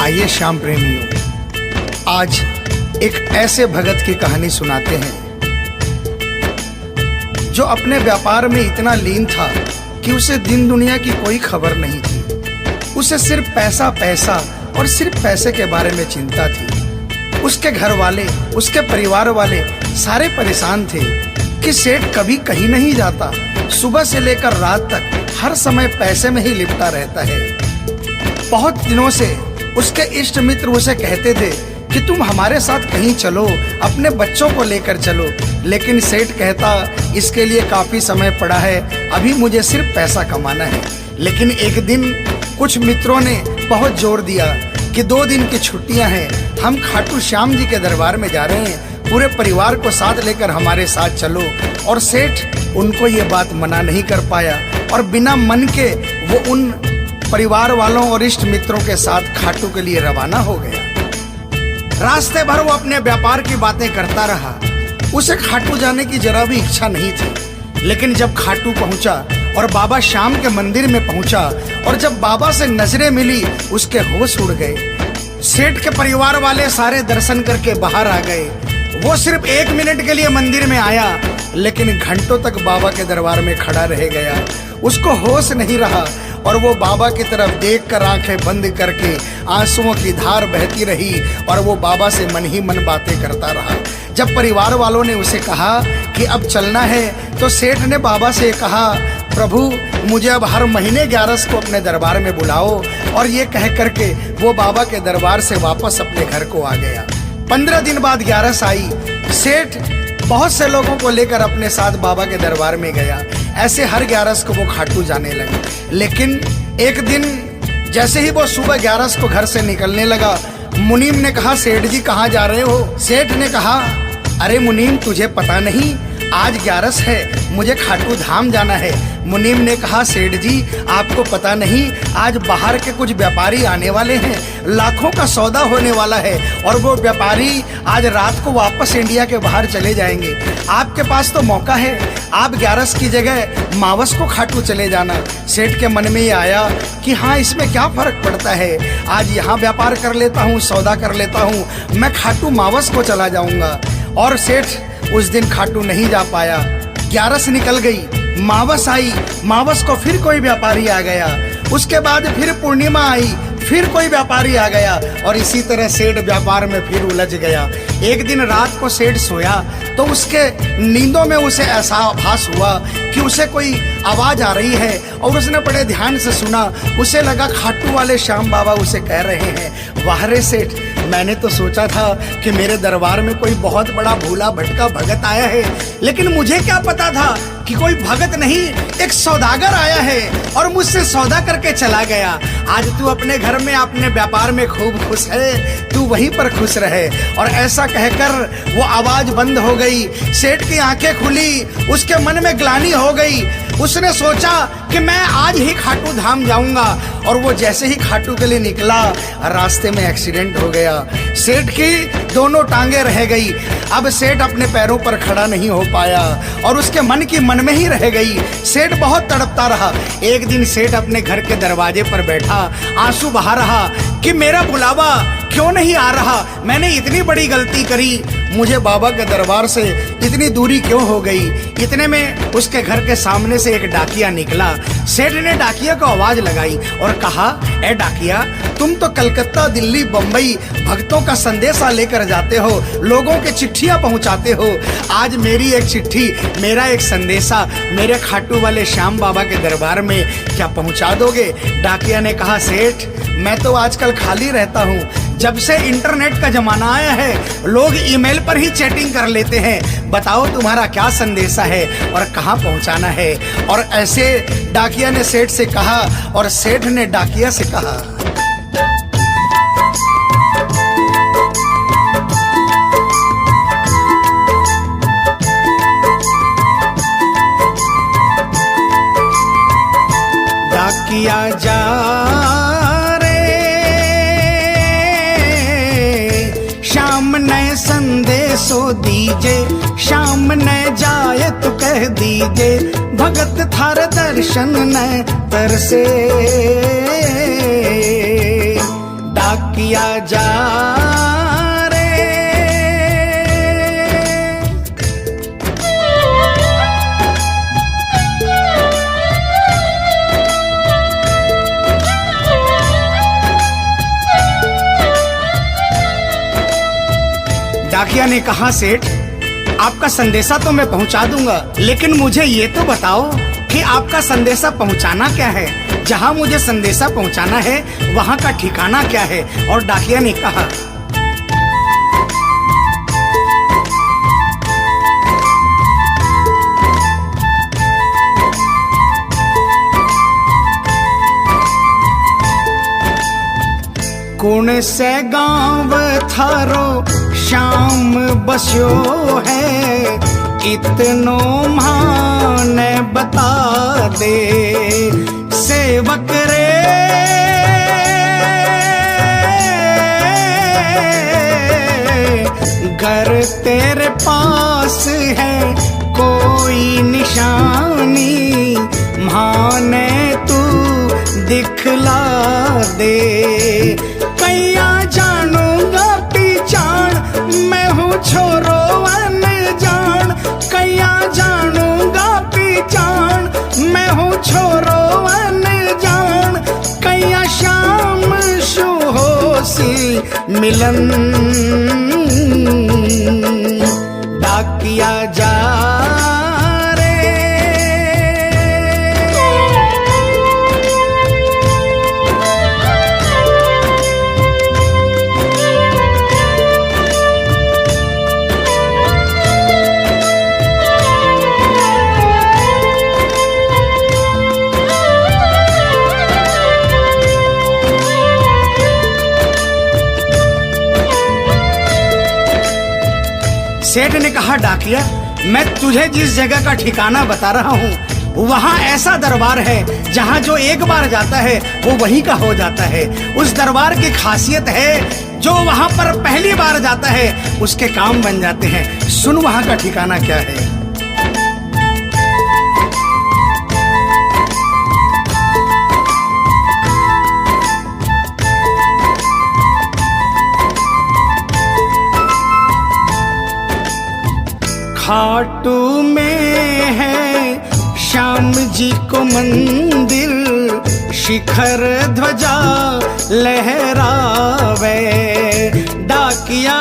आइए श्याम प्रेमियों, आज एक ऐसे भगत की कहानी सुनाते हैं जो अपने व्यापार में इतना लीन था कि उसे दिन दुनिया की कोई खबर नहीं थी। उसे सिर्फ पैसा पैसा और सिर्फ पैसे के बारे में चिंता थी। उसके घर वाले, उसके परिवार वाले सारे परेशान थे कि सेठ कभी कहीं नहीं जाता, सुबह से लेकर रात तक हर समय पैसे में ही लिपटा रहता है। बहुत दिनों से उसके इष्ट मित्र उसे कहते थे कि तुम हमारे साथ कहीं चलो, अपने बच्चों को लेकर चलो, लेकिन सेठ कहता इसके लिए काफी समय पड़ा है, अभी मुझे सिर्फ पैसा कमाना है। लेकिन एक दिन कुछ मित्रों ने बहुत जोर दिया कि 2 दिन की छुट्टियां हैं, हम खाटू श्याम जी के दरबार में जा रहे हैं, पूरे परिवार को साथ लेकर हमारे साथ चलो। और सेठ उनको ये बात मना नहीं कर पाया और बिना मन के वो उन परिवार वालों और इष्ट मित्रों के साथ खाटू के लिए रवाना हो गया। रास्ते भर वो अपने व्यापार की बातें करता रहा। उसे खाटू जाने की जरा भी इच्छा नहीं थी। लेकिन जब खाटू पहुंचा और बाबा श्याम के मंदिर में पहुंचा और जब बाबा से नजरें मिली, उसके होश उड़ गए। सेठ के परिवार वाले सारे दर्शन करके बाहर आ गए। वो सिर्फ 1 मिनट के लिए मंदिर में आया, लेकिन घंटों तक बाबा के दरबार में खड़ा रह गया। उसको होश नहीं रहा और वो बाबा की तरफ देखकर आंखें बंद करके आंसुओं की धार बहती रही और वो बाबा से मन ही मन बातें करता रहा। जब परिवार वालों ने उसे कहा कि अब चलना है, तो सेठ ने बाबा से कहा, प्रभु मुझे अब हर महीने 11 को अपने दरबार में बुलाओ। और ये कह करके वो बाबा के दरबार से वापस अपने घर को आ गया। 15 दिन बाद 11 आई। सेठ बहुत से लोगों को लेकर अपने साथ बाबा के दरबार में गया। ऐसे हर 11 को वो खाटू जाने लगे। लेकिन एक दिन जैसे ही वो सुबह 11 को घर से निकलने लगा, मुनीम ने कहा, सेठ जी कहाँ जा रहे हो? सेठ ने कहा, अरे मुनीम तुझे पता नहीं, आज 11 है, मुझे खाटू धाम जाना है। मुनीम ने कहा, सेठ जी आपको पता नहीं, आज बाहर के कुछ व्यापारी आने वाले हैं, लाखों का सौदा होने वाला है और वो व्यापारी आज रात को वापस इंडिया के बाहर चले जाएंगे। आपके पास तो मौका है, आप 11 की जगह मावस को खाटू चले जाना। सेठ के मन में ये आया कि हाँ, इसमें क्या फर्क पड़ता है, आज यहाँ व्यापार कर लेता हूँ, सौदा कर लेता हूँ, मैं खाटू मावस को चला जाऊँगा। और सेठ उस दिन खाटू नहीं जा पाया। 11 निकल गई, मावस आई, मावस को फिर कोई व्यापारी आ गया, उसके बाद फिर पूर्णिमा आई, फिर कोई व्यापारी आ गया और इसी तरह सेठ व्यापार में फिर उलझ गया। एक दिन रात को सेठ सोया तो उसके नींदों में उसे ऐसा आभास हुआ कि उसे कोई आवाज आ रही है और उसने बड़े ध्यान से सुना। उसे लगा खाटू वाले श्याम बाबा उसे कह रहे हैं, वाह रे सेठ, मैंने तो सोचा था कि मेरे दरबार में कोई बहुत बड़ा भूला भटका भगत आया है, लेकिन मुझे क्या पता था कि कोई भगत नहीं, एक सौदागर आया है और मुझसे सौदा करके चला गया। आज तू अपने घर में अपने व्यापार में खूब खुश है, तू वहीं पर खुश रहे। और ऐसा कहकर वो आवाज बंद हो गई। सेठ की आंखें खुली, उसके मन में ग्लानि हो गई। उसने सोचा कि मैं आज ही खाटू धाम जाऊंगा और वो जैसे ही खाटू के लिए निकला, रास्ते में एक्सीडेंट हो गया। सेठ की दोनों टांगे रह गई। अब सेठ अपने पैरों पर खड़ा नहीं हो पाया और उसके मन की मन में ही रह गई। सेठ बहुत तड़पता रहा। एक दिन सेठ अपने घर के दरवाजे पर बैठा, आंसू बहा रहा कि मेरा बुलावा क्यों नहीं आ रहा, मैंने इतनी बड़ी गलती करी, मुझे बाबा के दरबार से इतनी दूरी क्यों हो गई। इतने में उसके घर के सामने से एक डाकिया निकला। सेठ ने डाकिया को आवाज लगाई और कहा, ए डाकिया, तुम तो कलकत्ता, दिल्ली, बम्बई भक्तों का संदेशा लेकर जाते हो, लोगों के चिट्ठियां पहुंचाते हो। आज मेरी एक चिट्ठी, मेरा एक संदेशा मेरे खाटू वाले श्याम बाबा के दरबार में क्या पहुंचा दोगे? डाकिया ने कहा, सेठ मैं तो आजकल खाली रहता हूँ। जब से इंटरनेट का जमाना आया है, लोग ईमेल पर ही चैटिंग कर लेते हैं। बताओ तुम्हारा क्या संदेशा है और कहाँ पहुँचाना है? और ऐसे डाकिया ने सेठ से कहा और सेठ ने डाकिया से कहा। डाकिया जा श्याम ने संदेशो दीजे, श्याम ने जाए तो कह दीजे, भगत थार दर्शन न तरसे। डाकिया डाकिया जा रे। डाकिया ने कहा, सेठ आपका संदेशा तो मैं पहुंचा दूंगा, लेकिन मुझे ये तो बताओ कि आपका संदेशा पहुंचाना क्या है, जहां मुझे संदेशा पहुंचाना है वहां का ठिकाना क्या है। और डाकिया ने कहा, कौन से गांव थारो श्याम बस्यो है, इतनो माने बता दे सेवक रे। घर तेरे पास है कोई निशानी, माने तू दिखला दे। कैया जानूंगा पहचान, मैं हूँ छोरो अनजान। कैया जानूंगा पहचान, मैं हूँ छोरो अनजान। कैया शाम शु होसी मिलन, डाकिया जा सेठ ने कहा, डाकिया मैं तुझे जिस जगह का ठिकाना बता रहा हूँ वहाँ ऐसा दरबार है जहाँ जो एक बार जाता है वो वहीं का हो जाता है। उस दरबार की खासियत है जो वहाँ पर पहली बार जाता है उसके काम बन जाते हैं। सुन वहाँ का ठिकाना क्या है। खाटू में है श्याम जी को मंदिर, शिखर ध्वजा लहरावे। डाकिया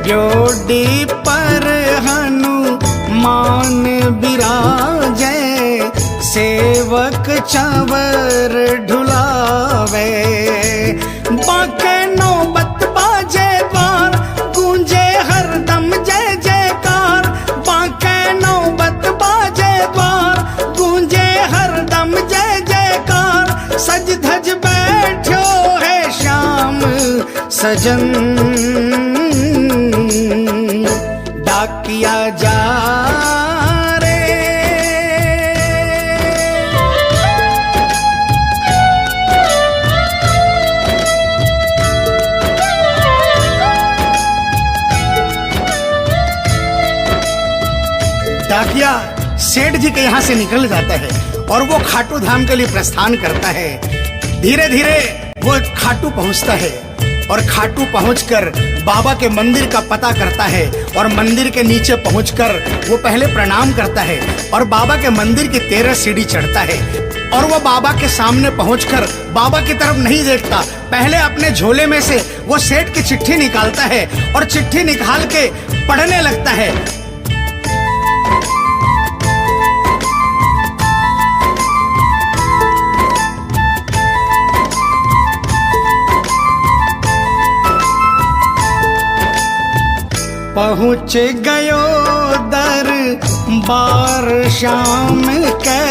जोड़ी पर हनुमान बिराजे, सेवक चंवर ढुलावे। बाके नौबत बाजे द्वार, गूंजे हरदम जय जयकार। बाके नौबत बाजे द्वार, गूंजे हरदम जय जयकार। सज धज बैठो है श्याम सजन, डाकिया जा डाकिया सेठ जी के यहाँ से निकल जाता है और वो खाटू धाम के लिए प्रस्थान करता है। धीरे धीरे वो खाटू पहुँचता है और खाटू पहुंचकर बाबा के मंदिर का पता करता है और मंदिर के नीचे पहुंचकर वो पहले प्रणाम करता है और बाबा के मंदिर की 13 सीढ़ी चढ़ता है। और वो बाबा के सामने पहुंचकर बाबा की तरफ नहीं देखता, पहले अपने झोले में से वो सेठ की चिट्ठी निकालता है और चिट्ठी निकाल के पढ़ने लगता है। पहुँच गयो दरबार श्याम के,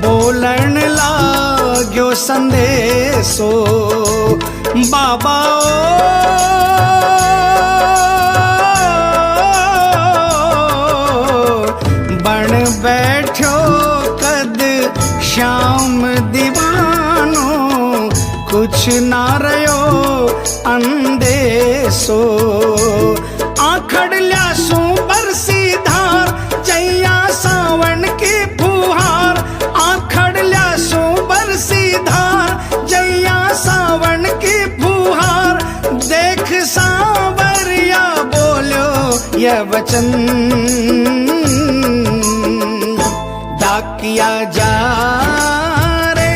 बोलन लाग्यो संदेशो। बाबा बन बैठो कद श्याम दीवानो, कुछ ना रयो अंदेशो। आखड़ ल्यासू बरसी धार, जैया सावन की फुहार। वचन, डाकिया जा रे।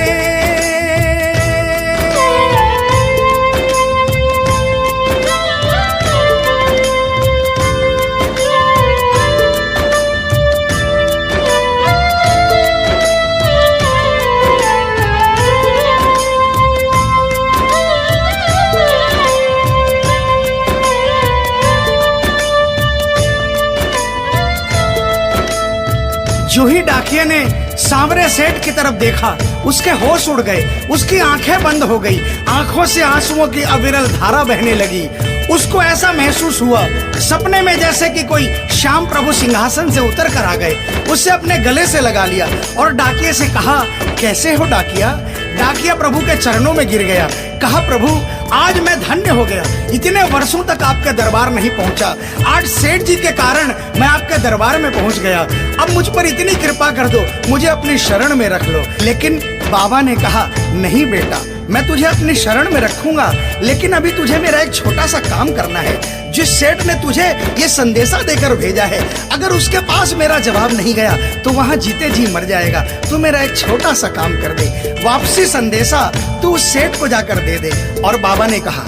जो ही डाकिया ने सांवरे सेठ की तरफ देखा, उसके होश उड़ गए, उसकी आंखें बंद हो गई, आंखों से आंसुओं की अविरल धारा बहने लगी। उसको ऐसा महसूस हुआ सपने में जैसे कि कोई श्याम प्रभु सिंहासन से उतर कर आ गए। उससे अपने गले से लगा लिया और डाकिया से कहा, कैसे हो डाकिया? डाकिया प्रभु के चरणों में गिर गया, कहा, प्रभु आज मैं धन्य हो गया, इतने वर्षों तक आपके दरबार नहीं पहुंचा, आज सेठ जी के कारण मैं आपके दरबार में पहुंच गया। अब मुझ पर इतनी कृपा कर दो, मुझे अपनी शरण में रख लो। लेकिन बाबा ने कहा, नहीं बेटा, मैं तुझे अपनी शरण में रखूंगा, लेकिन अभी तुझे मेरा एक छोटा सा काम करना है। जिस सेठ ने तुझे ये संदेशा देकर भेजा है, अगर उसके पास मेरा जवाब नहीं गया तो वहां जीते जी मर जाएगा। तू मेरा एक छोटा सा काम कर दे, वापसी संदेशा तू उस सेठ को जाकर दे दे। और बाबा ने कहा,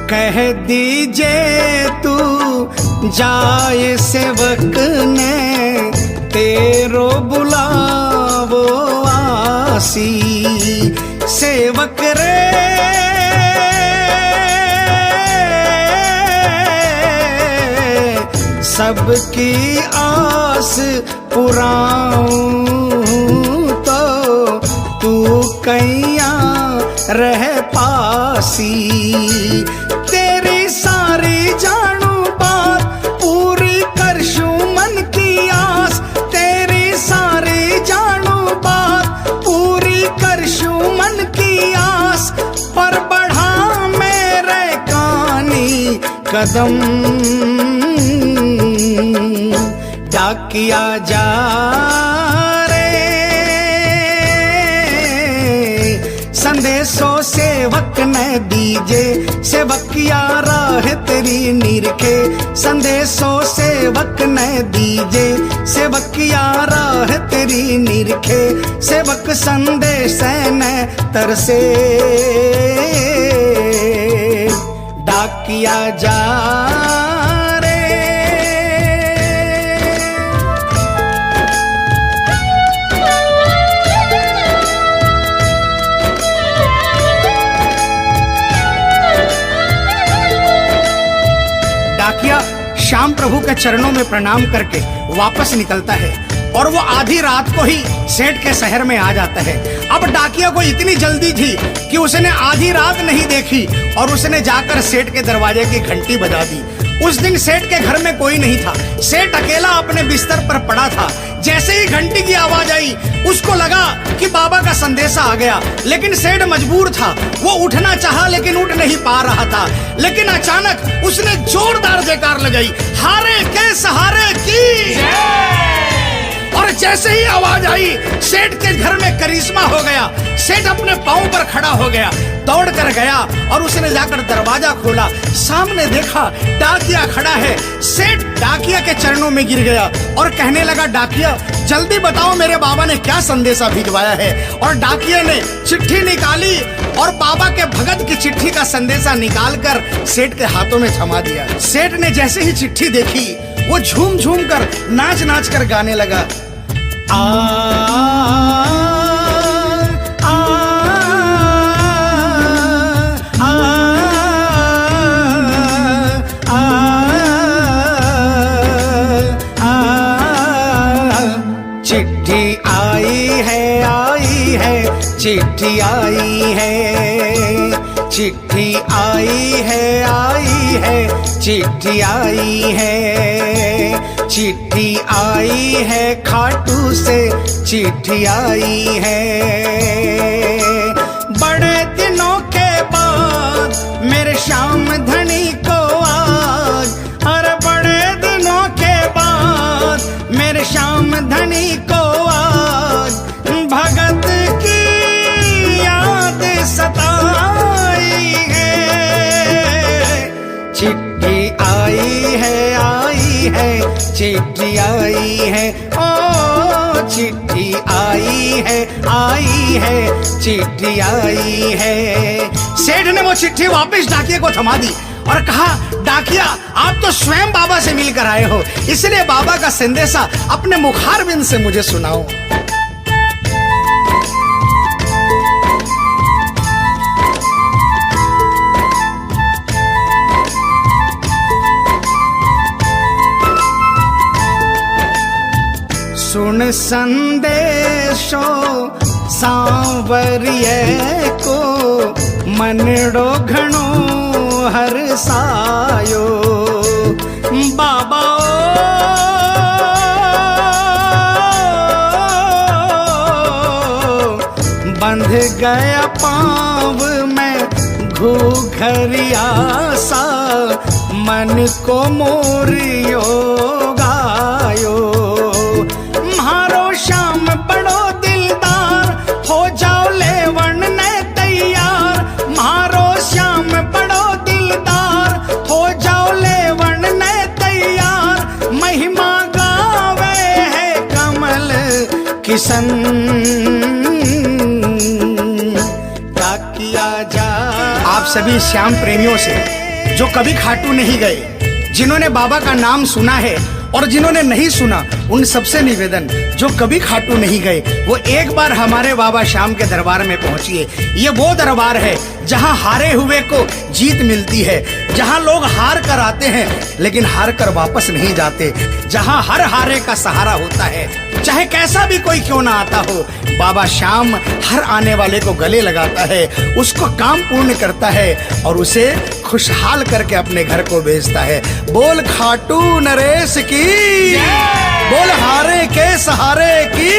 कह दीजिए तू जाए सेवक ने तेरो बुलावो आसी। सेवक रे सबकी आस पुराऊं तो तू कैया रह पासी। तेरी सारी जानू बात पूरी करशू मन की आस, तेरी सारी जानू बात पूरी करशू मन की आस। पर बढ़ा मेरे कानी कदम डाकिया जा रे। संदेशो सेवक ने दीजे, सेवकिया राह तेरी निरखे। संदेशो सेवक ने दीजे, सेवकिया राह तेरी निरखे। सेवक संदेश ने तरसे डाकिया जा रे। डाकिया श्याम प्रभु के चरणों में प्रणाम करके वापस निकलता है और वो आधी रात को ही सेठ के शहर में आ जाता है। अब डाकिया को इतनी जल्दी थी कि उसने आधी रात नहीं देखी और उसने जाकर सेठ के दरवाजे की घंटी बजा दी। उस दिन सेठ के घर में कोई नहीं था, सेठ अकेला अपने बिस्तर पर पड़ा था। जैसे ही घंटी की आवाज आई उसको लगा कि बाबा का संदेशा आ गया, लेकिन सेठ मजबूर था, वो उठना चाहा लेकिन उठ नहीं पा रहा था। लेकिन अचानक उसने जोरदार जयकार लगाई, हारे के सहारे की। और जैसे ही आवाज आई सेठ के घर में करिश्मा हो गया। सेठ अपने पांव पर खड़ा हो गया, दौड़ कर गया और उसने जाकर दरवाजा खोला। सामने देखा डाकिया खड़ा है। सेठ डाकिया के चरणों में गिर गया और कहने लगा, डाकिया जल्दी बताओ मेरे बाबा ने क्या संदेशा भिजवाया है। और डाकिया ने चिट्ठी निकाली और बाबा के भगत की चिट्ठी का संदेशा निकालकर सेठ के हाथों में थमा दिया। सेठ ने जैसे ही चिट्ठी देखी वो झूम झूम कर नाच नाच कर गाने लगा, आ, आ, आ, आ, आ, चिट्ठी आई है, चिट्ठी आई है, चिट्ठी आई है, चिट्ठी आई है, चिट्ठी आई है, खाटू से चिट्ठी आई है। बड़े दिनों के बाद मेरे श्याम धनी को आज, अरे बड़े दिनों के बाद मेरे श्याम धनी को आज भगत की याद सताई है। चिट्ठी आई है, चिट्ठी आई है, ओ चिट्ठी आई है, चिट्ठी आई है। सेठ ने वो चिट्ठी वापस डाकिया को थमा दी और कहा, डाकिया आप तो स्वयं बाबा से मिलकर आए हो, इसलिए बाबा का संदेशा अपने मुखारबिंद से मुझे सुनाओ। सुन संदेशो सांवरिये को मनड़ो घणो हरसायो। बाबा बंध गया पाँव में घूघरिया सा, मन को मोरियो गायो। म्हारो श्याम बड़ो दिलदार, हो जाओ लेवन ने तैयार। म्हारो श्याम बड़ो दिलदार, हो जाओ लेवन ने तैयार। महिमा गावे है कमल किशन, किया जा। आप सभी श्याम प्रेमियों से जो कभी खाटू नहीं गए, जिन्होंने बाबा का नाम सुना है और जिन्होंने नहीं सुना, उन सबसे निवेदन, जो कभी खाटू नहीं गए वो एक बार हमारे बाबा श्याम के दरबार में पहुंचिए। ये वो दरबार है जहां हारे हुए को जीत मिलती है, जहां लोग हार कर आते हैं लेकिन हार कर वापस नहीं जाते, जहां हर हारे का सहारा होता है। चाहे कैसा भी कोई क्यों ना आता हो, बाबा श्याम हर आने वाले को गले लगाता है, उसको काम पूर्ण करता है और उसे खुशहाल करके अपने घर को भेजता है। बोल खाटू नरेश की, बोल हारे के सहारे की।